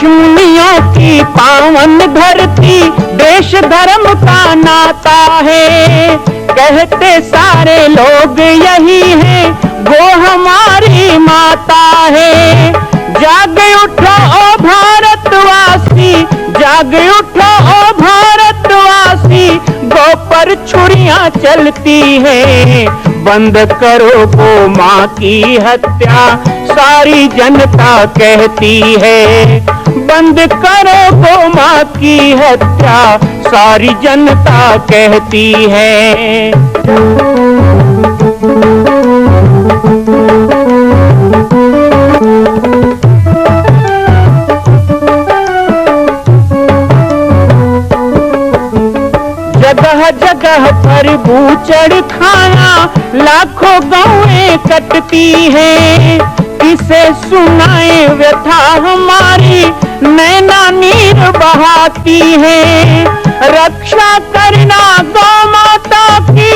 ऋषिमुनियों की पावन धरती, देश धर्म का नाता है। कहते सारे लोग यही है, वो हमारी माता है। जाग उठो ओ भारतवासी, जाग उठो ओ भारतवासी, गौ पर छुरियां चलती है। बंद करो गौ माँ की हत्या, सारी जनता कहती है। बंद करो गौ माँ की हत्या, सारी जनता कहती है। जगह जगह पर बूचड़ खाना, लाखों गौएं कटती हैं। किसे सुनाए व्यथा हमारी, नैना नीर बहाती है। रक्षा करना गौ माता की,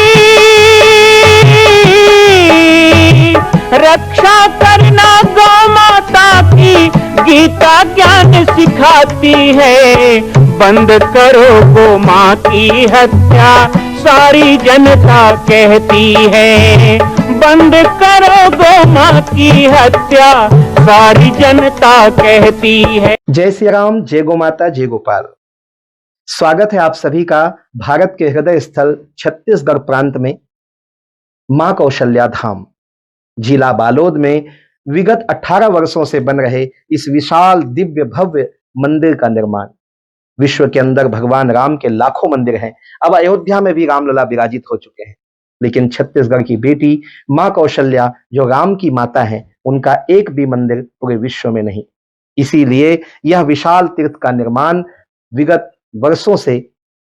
रक्षा करना गौ माता की, गीता ज्ञान सिखाती है। बंद करो गौ माँ की हत्या, सारी जनता कहती है। बंद करो गौ माँ की हत्या, सारी जनता कहती है। जय श्री राम, जय गौ माता, जय गोपाल। स्वागत है आप सभी का भारत के हृदय स्थल छत्तीसगढ़ प्रांत में मां कौशल्या धाम जिला बालोद में विगत 18 वर्षों से बन रहे इस विशाल दिव्य भव्य मंदिर का निर्माण। विश्व के अंदर भगवान राम के लाखों मंदिर हैं। अब अयोध्या में भी रामलला विराजित हो चुके हैं, लेकिन छत्तीसगढ़ की बेटी मां कौशल्या जो राम की माता है, उनका एक भी मंदिर पूरे विश्व में नहीं। इसीलिए यह विशाल तीर्थ का निर्माण विगत वर्षों से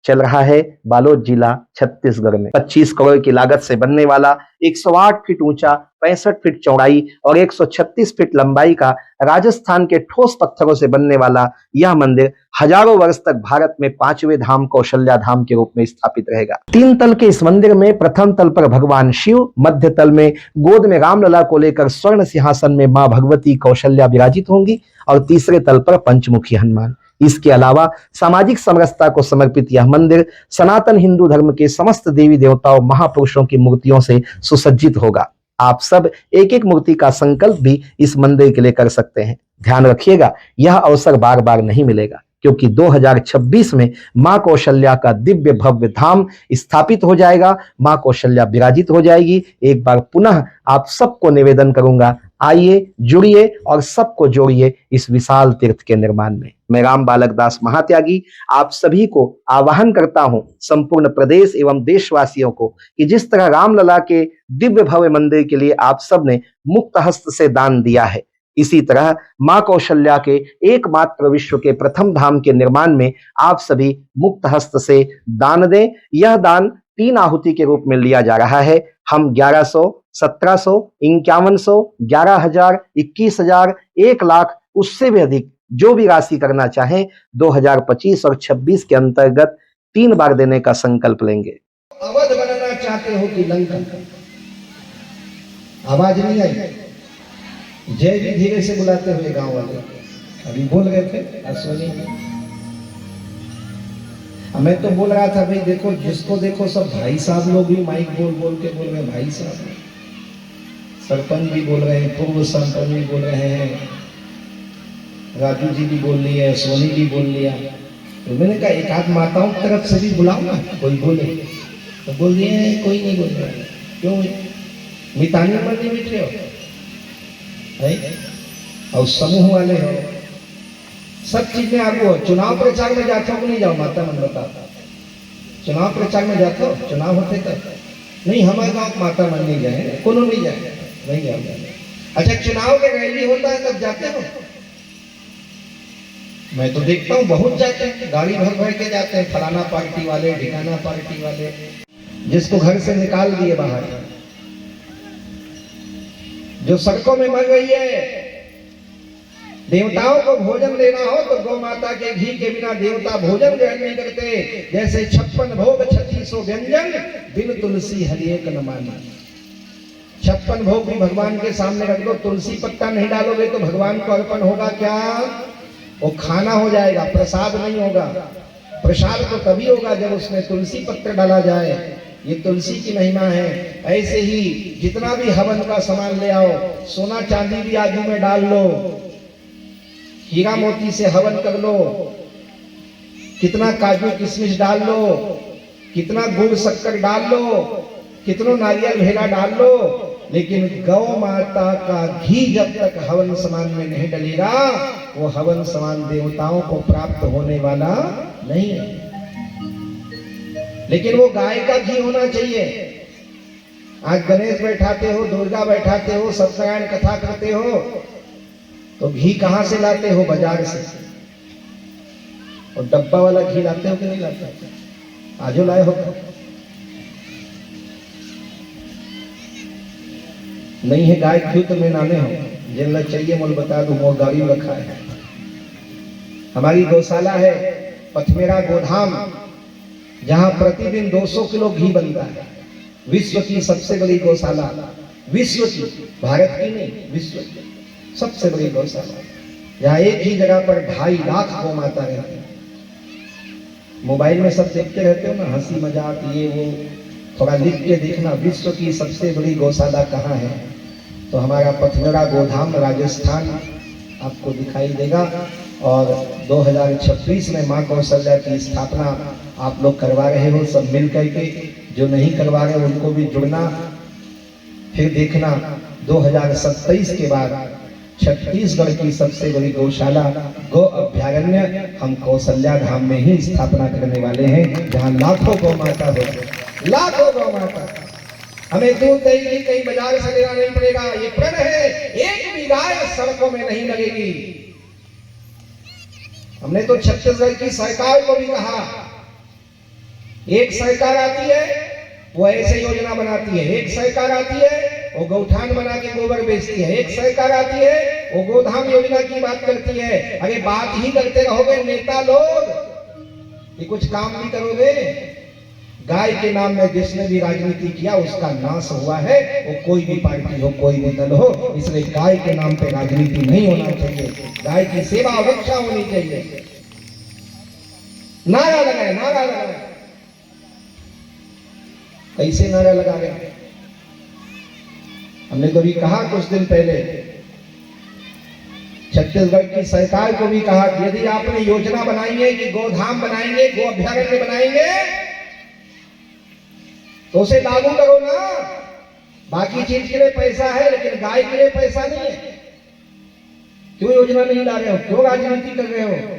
चल रहा है बालोद जिला छत्तीसगढ़ में। 25 करोड़ की लागत से बनने वाला 108 फीट ऊंचा, 65 फीट चौड़ाई और 136 फीट लंबाई का राजस्थान के ठोस पत्थरों से बनने वाला यह मंदिर हजारों वर्ष तक भारत में 5वें धाम कौशल्या धाम के रूप में स्थापित रहेगा। 3 तल के इस मंदिर में प्रथम तल पर भगवान शिव, मध्य तल में गोद में रामलला को लेकर स्वर्ण सिंहासन में मां भगवती कौशल्या विराजित होंगी और तीसरे तल पर पंचमुखी हनुमान। इसके अलावा सामाजिक समरसता को समर्पित यह मंदिर सनातन हिंदू धर्म के समस्त देवी देवताओं महापुरुषों की मूर्तियों से सुसज्जित होगा। आप सब एक एक मूर्ति का संकल्प भी इस मंदिर के लिए कर सकते हैं। ध्यान रखिएगा, यह अवसर बार बार नहीं मिलेगा, क्योंकि 2026 में मां कौशल्या का दिव्य भव्य धाम स्थापित हो जाएगा। मां कौशल्या विराजित हो जाएगी। एक बार पुनः आप सबको निवेदन करूंगा, आइए, जुड़िए और सबको जोड़िए इस विशाल तीर्थ के निर्माण में। मैं राम बालक दास महात्यागी आप सभी को आह्वान करता हूं, संपूर्ण प्रदेश एवं देशवासियों को, कि जिस तरह रामलला के दिव्य भव्य मंदिर के लिए आप सब ने मुक्त हस्त से दान दिया है, इसी तरह मां कौशल्या के एकमात्र विश्व के प्रथम धाम के निर्माण में आप सभी मुक्त हस्त से दान दें। यह दान 3 आहुति के रूप में लिया जा रहा है। हम 1100, 1700, 5100, 11,000, 21,000, 1 लाख, उससे भी अधिक जो भी राशि करना चाहें 2025 और 26 के अंतर्गत 3 बार देने का संकल्प लेंगे। अवध बनाना चाहते हो कि लंका? आवाज नहीं आई। जय भी धीरे से बुलाते हुए गांव वाले अभी बोल रहे थे, अश्वनी। मैं तो बोल रहा था भाई देखो, जिसको देखो सब भाई साहब लोग भी माइक बोल बोल के बोल रहे हैं भाई साहब। सरपंच भी बोल रहे हैं, पूर्व सरपंच भी बोल रहे हैं, राजू जी भी बोल रही है, सोनी भी बोल लिया। तो मैंने कहा एक आध माताओं की तरफ से भी बुलाओ ना, कोई बोले। तो बोल दिए हैं कोई नहीं बोल रहा है। क्यों मितानी पर नहीं बैठे हो और समूह वाले हो, सब चीजें आपको। चुनाव प्रचार में जाते हो कि नहीं जाओ? माता मन बताता, चुनाव प्रचार में जाते हो? चुनाव होते तब नहीं, हमारे गाँव माता मन नहीं जाए, कोनो नहीं जाए, नहीं जाओ। अच्छा, चुनाव के रैली होता है तब जाते हो? मैं तो देखता हूँ बहुत जाते हैं, गाड़ी भर भर के जाते हैं, फलाना पार्टी वाले, ढिकाना पार्टी वाले, जिसको घर से निकाल दिए बाहर, जो सड़कों में मर गई है। देवताओं को भोजन देना हो तो गौ माता के घी के बिना देवता भोजन ग्रहण नहीं करते। जैसे 56 भोग 3600 व्यंजन, बिन तुलसी हरिएक न मानी। 56 भोग भी भगवान के सामने रख दो, तुलसी पत्ता नहीं डालोगे तो भगवान को अर्पण होगा क्या? वो खाना हो जाएगा, प्रसाद नहीं होगा। प्रसाद तो तभी होगा जब उसमें तुलसी पत्र डाला जाए। ये तुलसी की महिमा है। ऐसे ही जितना भी हवन का सामान ले आओ, सोना चांदी भी आदि में डाल लो, हीरा मोती से हवन कर लो, कितना काजू किशमिश डाल लो, कितना गुड़ शक्कर डाल लो, कितनो नारियल भेला डाल लो, लेकिन गौ माता का घी जब तक हवन समान में नहीं डलेगा, वो हवन समान देवताओं को प्राप्त होने वाला नहीं है। लेकिन वो गाय का घी होना चाहिए। आज गणेश बैठाते हो, दुर्गा बैठाते हो, सत्यनारायण कथा करते हो, तो घी कहां से लाते हो? बाजार से। और डब्बा वाला घी लाते हो कि नहीं लाते? आजो लाए हो? नहीं है गाय क्यों तो मैं नाने हो जिन चाहिए मुझे बता दूं। वो गाड़ी रखा है। हमारी गौशाला है पथमेरा गोधाम, जहां प्रतिदिन 200 किलो घी बनता है। विश्व की सबसे बड़ी गौशाला, विश्व की, भारत की नहीं, विश्व की सबसे बड़ी गौशाला, जहां एक ही जगह पर 2.5 लाख गौ माता रहती है। मोबाइल में सब देखते रहते हो ना, हंसी मजाक ये वो, थोड़ा लिख के देखना विश्व की सबसे बड़ी गौशाला कहाँ है। तो हमारा पथमेरा गोधाम राजस्थान आपको दिखाई देगा। और 2026 में माँ कौशल्या की स्थापना आप लोग करवा रहे हो सब मिल करके। जो नहीं करवा रहे उनको भी जुड़ना। फिर देखना 2027 के बाद छत्तीसगढ़ की सबसे बड़ी गौशाला गौ अभ्यारण्य हम कौशल्या धाम में ही स्थापना करने वाले हैं, जहाँ लाखों गौ माता हो, लाखों गौ माता। हमें दूध दही कहीं बाजार से लेना नहीं पड़ेगा। ये प्रण है, एक भी गाय सड़कों में नहीं लगेगी। हमने तो छत्तीसगढ़ की सरकार को भी कहा, एक सरकार आती है वो ऐसे योजना बनाती है, एक सरकार आती है वो गौठान बना के गोबर बेचती है, एक सरकार आती है वो गोधाम योजना की बात करती है। अरे बात ही करते रहोगे नेता लोग, ये कुछ काम नहीं करोगे। गाय के नाम में जिसने भी राजनीति किया उसका नाश हुआ है, वो कोई भी पार्टी हो, कोई भी दल हो। इसलिए गाय के नाम पे राजनीति नहीं होना चाहिए। गाय की सेवा और रक्षा होनी चाहिए। नारा लगाए, नारा लगाए। कैसे नारा लगा रहे? हमने तो भी कहा कुछ दिन पहले, छत्तीसगढ़ की सरकार को भी कहा कि यदि आपने योजना बनाई है कि गोधाम बनाएंगे, गो अभ्यारण्य बनाएंगे, तो उसे लागू करो ना। बाकी चीज के लिए पैसा है लेकिन गाय के लिए पैसा नहीं है। क्यों योजना नहीं ला रहे हो? क्यों राजनीति कर रहे हो?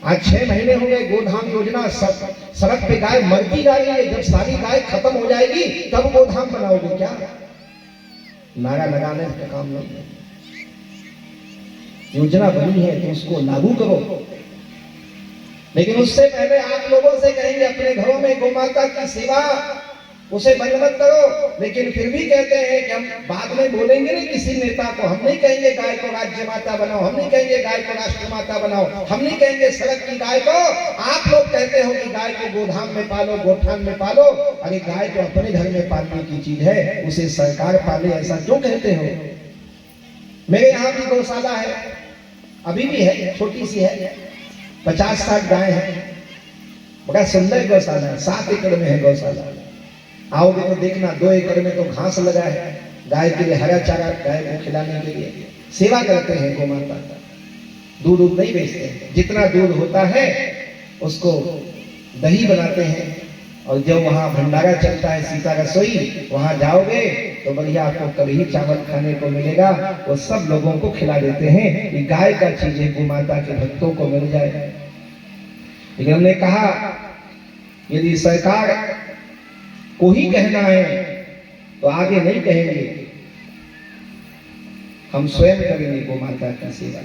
आज 6 महीने हो गए गोधाम योजना, सड़क पे गाय मरती जा रही है। जब सारी गाय खत्म हो जाएगी तब गोधाम बनाओगे क्या? नारा लगाने का काम नहीं है। योजना बनी है तो उसको लागू करो। लेकिन उससे पहले आप लोगों से कहेंगे अपने घरों में गौ माता की सेवा, उसे बंद मत करो। लेकिन फिर भी कहते हैं कि हम बाद में बोलेंगे नहीं किसी नेता को, हम नहीं कहेंगे गाय को राज्य माता बनाओ, हम नहीं कहेंगे गाय को राष्ट्र माता बनाओ, हम नहीं कहेंगे सड़क की गाय को। आप लोग कहते हो कि गाय को गोधाम में पालो, गोठान में पालो। अरे गाय तो अपने घर में पालने की चीज है, उसे सरकार पाले, ऐसा क्यों कहते हो? मेरे यहाँ भी गौशाला है, अभी भी है, छोटी सी है, 50-60 गाय है। बड़ा सुंदर गौशाला है, 7 एकड़ में है गौशाला। आओगे तो देखना 2 एकड़ में तो घास लगा है, गाय के लिए हरा चारा, गाय को खिलाने के लिए सेवा करते हैं गौ माता का। दूध नहीं बेचते हैं, जितना दूध होता है उसको दही बनाते हैं। और जब वहाँ भंडारा चलता है सीता रसोई, वहाँ जाओगे तो बढ़िया आपको कभी चावल खाने को मिलेगा। वो सब लोगों को खिला देते हैं कि गाय का चीजें गौ माता के भक्तों को मिल जाए। लेकिन हमने कहा यदि सरकार को ही कहना है तो आगे नहीं कहेंगे, हम स्वयं करेंगे गौ माता की सेवा।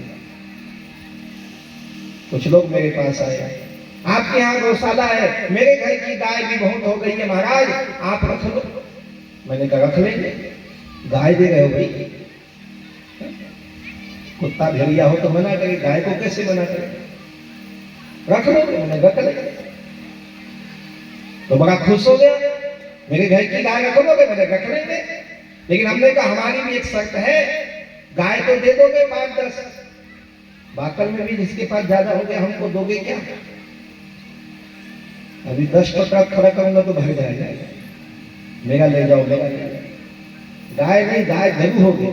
कुछ लोग मेरे पास आए, आपके यहाँ गौशाला है, मेरे घर की गाय भी बहुत हो गई है महाराज, आप रख लो। मैंने कहा रख लेंगे, गाय दे रहे हो भाई, कुत्ता भेड़िया हो तो मना करे, गाय को कैसे मना करे? रख लो। मैंने रख ले तो बड़ा खुश हो गया, मेरे घर की गाय रख लोगे? मैंने रख लेंगे। लेकिन हमने कहा हमारी भी एक शर्त है, गाय तो दे दोगे 5-10, बाकल में भी जिसके पास ज्यादा हो गया हमको दोगे क्या? अभी 10 ट्रक खड़ा करूंगा तो भर जाएगा, मेरा ले जाओ, मेरा ले जाओ। गाय नहीं, गाय गरू हो गई,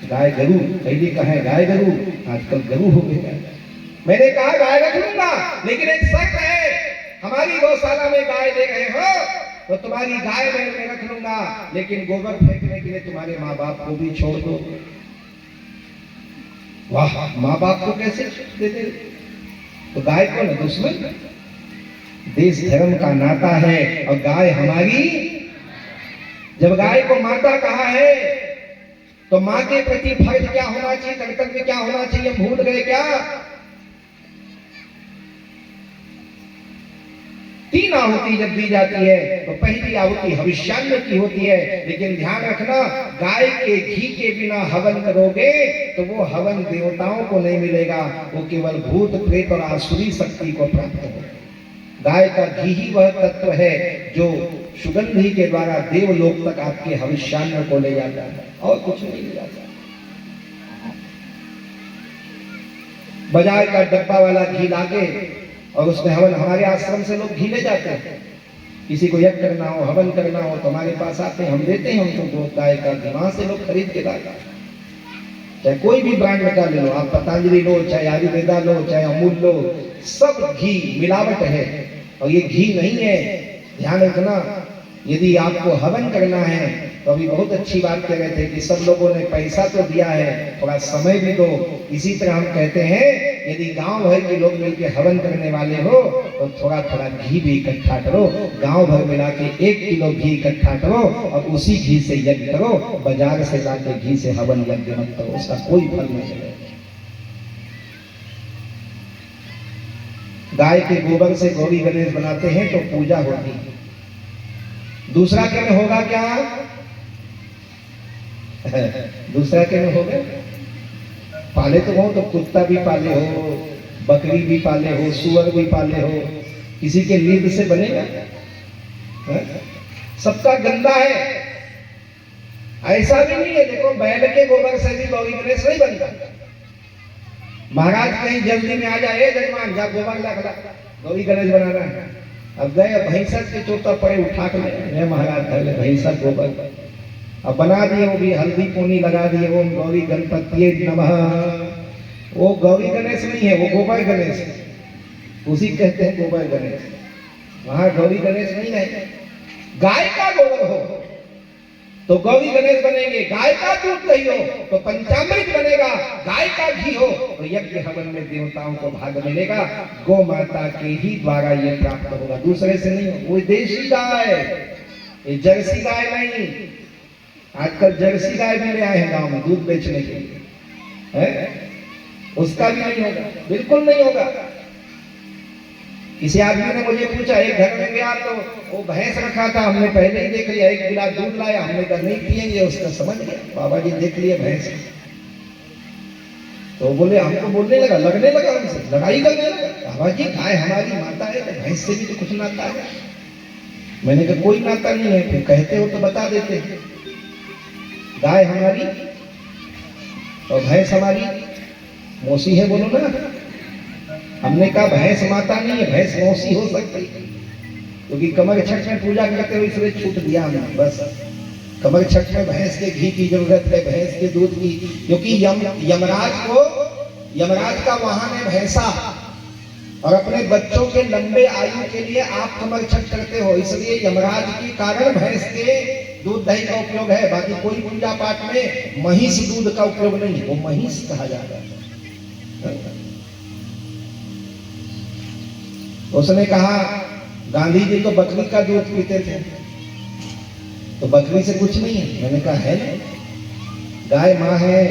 गाय गरू। पहले कहा है गाय गरू, आजकल गरू हो गया। मैंने कहा गाय रख लूंगा, लेकिन एक शर्त है, हमारी गौशाला में गाय ले गए हो तो तुम्हारी गाय मैं रख लूंगा, लेकिन गोबर फेंकने के लिए तुम्हारे माँ बाप को भी छोड़ दो। वाह, माँ बाप को कैसे देते? तो गाय कौन है? दुश्मन? देश धर्म का नाता है और गाय हमारी। जब गाय को माता कहा है तो माँ के प्रति फर्ज क्या होना चाहिए, कर्तव्य क्या होना चाहिए, भूल गए क्या? 3 आहुति जब दी जाती है तो पहली आहुति हविष्यान्न की होती है, लेकिन ध्यान रखना, गाय के घी के बिना हवन करोगे तो वो हवन देवताओं को नहीं मिलेगा, वो केवल भूत प्रेत और आसुरी शक्ति को प्राप्त होगा। गाय का घी ही वह तत्व है जो सुगंधी के द्वारा देवलोक तक आपके हविष्यान्न को ले जाता है, और कुछ नहीं ले जाता। बाजार का डब्बा वाला घी लाके और उसमें हवन, हमारे आश्रम से लोग घी ले जाते हैं, किसी को यज्ञ करना हो, हवन करना हो तो हमारे पास आते हैं, हम देते हैं उनको गाय का घी, वहां से लोग खरीद के लाते हैं। चाहे कोई भी ब्रांड का ले लो, आप पतंजलि लो, चाहे आयुर्वेदा लो, चाहे अमूल लो, सब घी मिलावट है और ये घी नहीं है। ध्यान रखना, यदि आपको हवन करना है तो अभी बहुत अच्छी बात कह रहे थे कि सब लोगों ने पैसा तो दिया है, थोड़ा समय भी दो। इसी तरह हम कहते हैं यदि गांव भर के लोग मिलकर हवन करने वाले हो तो थोड़ा थोड़ा घी भी इकट्ठा करो, गांव भर मिला के 1 किलो घी इकट्ठा करो और उसी घी से यज्ञ करो। बाजार से लाके घी से हवन यज्ञ मत करो, उसका कोई फल नहीं चलेगा। गाय के गोबर से गौरी गणेश बनाते हैं तो पूजा होती है। दूसरा क्या में होगा क्या? दूसरा क्या में होगा? पाले तो हो, तो कुत्ता भी पाले हो, बकरी भी पाले हो, सुअर भी पाले हो, किसी के नींद से बनेगा? सबका गंदा है। ऐसा भी नहीं है, देखो बैल के गोबर से भी गौरी गणेश नहीं बनता। महाराज कहीं जल्दी में आ जाए, जजमान जा गोबर ला गौरी गणेश बनाना है। अब गए भैंसा के चोटा पड़े, उठा कर महाराज पहले भैंसा गोबर अब बना दिए, वो भी हल्दी पूनी लगा दिए, वो गौरी गणपति नमः। वो गौरी गणेश नहीं है, वो गोबर गणेश है, उसी कहते हैं गोबर गणेश। वहां गौरी गणेश नहीं है। गाय का गोबर हो तो गौरी गणेश बनेंगे, गाय का दूध नहीं हो तो पंचामृत बनेगा, गाय का घी हो तो यज्ञ हवन में देवताओं को भाग मिलेगा। गौ माता के ही द्वारा ये प्राप्त होगा, दूसरे से नहीं हो। वो देशी गाय, ये जर्सी गाय नहीं। आजकल जर्सी गाय भी ले आए हैं गांव में दूध बेचने के लिए, है? उसका भी नहीं होगा, बिल्कुल नहीं होगा। किसी आदमी ने मुझे पूछा, एक घर में गया तो वो भैंस रखा था, हमने पहले ही देख लिया, 1 गिलास दूध लाया, हमने कहा नहीं पिएंगे, उसका समझ गया बाबा जी देख लिए भैंस। तो बोले, हमको बोलने लगा, लगने लगा, हमसे लड़ाई करने लगा, बाबा जी गाय हमारी माता है तो भैंस से भी तो कुछ नाता है। मैंने कहा कोई नाता नहीं है, फिर कहते हो तो बता देते। गाय हमारी और भैंस हमारी मौसी है, बोलो ना। हमने कहा भैंस माता नहीं है, भैंस मौसी हो सकती है, क्योंकि कमर छठ में पूजा करते हुए इसलिए छूट दिया हमने। बस कमर छठ में भैंस के घी की जरूरत है, भैंस के दूध की, क्योंकि यमराज का वाहन है भैंसा, और अपने बच्चों के लंबे आयु के लिए आप कमर छठ करते हो, इसलिए यमराज के कारण भैंस के दूध दही का उपयोग है। बाकी कोई पूजा पाठ में महिष दूध का उपयोग नहीं, वो महिष कहा जाता है। उसने कहा गांधी जी तो बकरी का दूध पीते थे, तो बकरी से कुछ नहीं है। मैंने कहा है, गाय माँ है,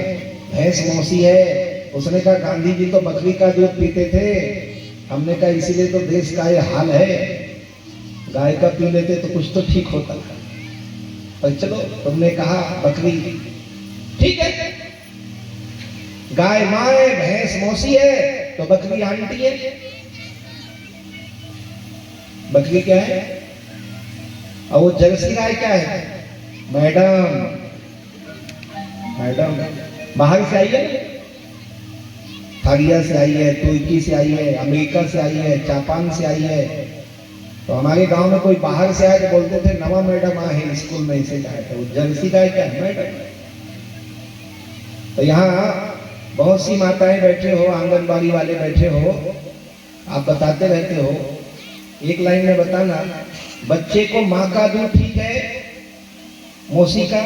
भैंस मौसी है। उसने कहा गांधी जी तो बकरी का दूध पीते थे। हमने कहा इसीलिए तो देश का ये हाल है, गाय का पी लेते तो कुछ तो ठीक होता। पर चलो, तुमने कहा बकरी, ठीक है, गाय माँ है, भैंस मौसी है, तो बकरी आंटी है। बकरी क्या है? और वो जर्सी गाय क्या है? मैडम, मैडम बाहर से आई है, थारिया से आई है, तुर्की से आई है, अमेरिका से आई है, जापान से आई है। तो हमारे गांव में कोई बाहर से आए तो बोलते थे नवा मैडम आए स्कूल में, इसे जाए थे वो जर्सी गाय क्या है मैडम। तो यहाँ बहुत सी माताएं बैठे हो, आंगनबाड़ी वाले बैठे हो, आप बताते रहते हो, एक लाइन में बताना, बच्चे को माँ का दूध ठीक है, मौसी का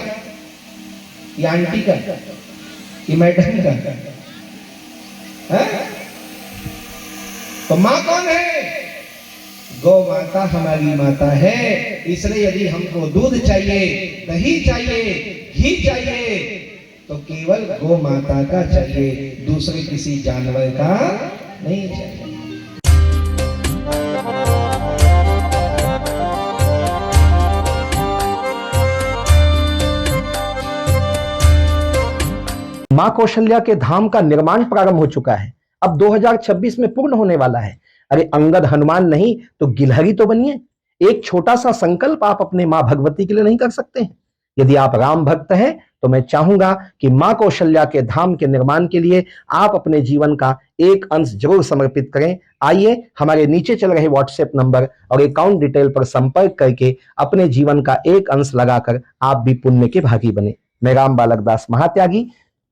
या आंटी का कि मैडम का है? तो माँ कौन है? गौ माता हमारी माता है। इसलिए यदि हमको दूध चाहिए, दही चाहिए, घी चाहिए तो केवल गौ माता का चाहिए, दूसरे किसी जानवर का नहीं चाहिए। मां कौशल्या के धाम का निर्माण प्रारंभ हो चुका है, अब 2026 में पूर्ण होने वाला है। अरे अंगद हनुमान नहीं तो गिलहरी तो बनिए। एक छोटा सा संकल्प आप अपने मां भगवती के लिए नहीं कर सकते हैं? यदि आप राम भक्त हैं तो मैं चाहूंगा कि मां कौशल्या के धाम के निर्माण के लिए आप अपने जीवन का एक अंश जरूर समर्पित करें। आइए हमारे नीचे चल रहे व्हाट्सएप नंबर और अकाउंट डिटेल पर संपर्क करके अपने जीवन का एक अंश लगाकर आप भी पुण्य के भागी बने। मैं राम बालक दास महात्यागी,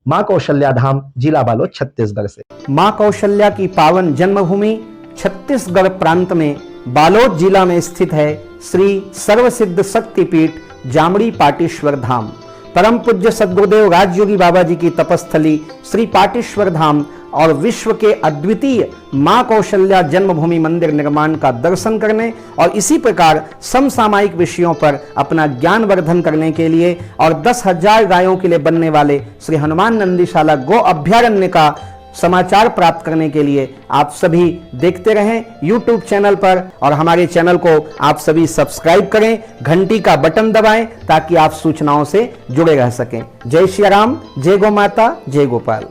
मां कौशल्या धाम, जिला बालोद, छत्तीसगढ़ से। मां कौशल्या की पावन जन्मभूमि छत्तीसगढ़ प्रांत में बालोद जिला में स्थित है श्री सर्वसिद्ध शक्तिपीठ जामड़ी पाटेश्वर धाम। परम पूज्य सद्गुरुदेव राजयोगी बाबा जी की तपस्थली श्री पाटेश्वर धाम और विश्व के अद्वितीय मां कौशल्या जन्मभूमि मंदिर निर्माण का दर्शन करने और इसी प्रकार समसामयिक विषयों पर अपना ज्ञान वर्धन करने के लिए और 10,000 गायों के लिए बनने वाले श्री हनुमान नंदीशाला गो अभ्यारण्य का समाचार प्राप्त करने के लिए आप सभी देखते रहें YouTube चैनल पर, और हमारे चैनल को आप सभी सब्सक्राइब करें, घंटी का बटन दबाएं ताकि आप सूचनाओं से जुड़े रह सकें। जय श्री राम, जय गौ माता, जय गोपाल।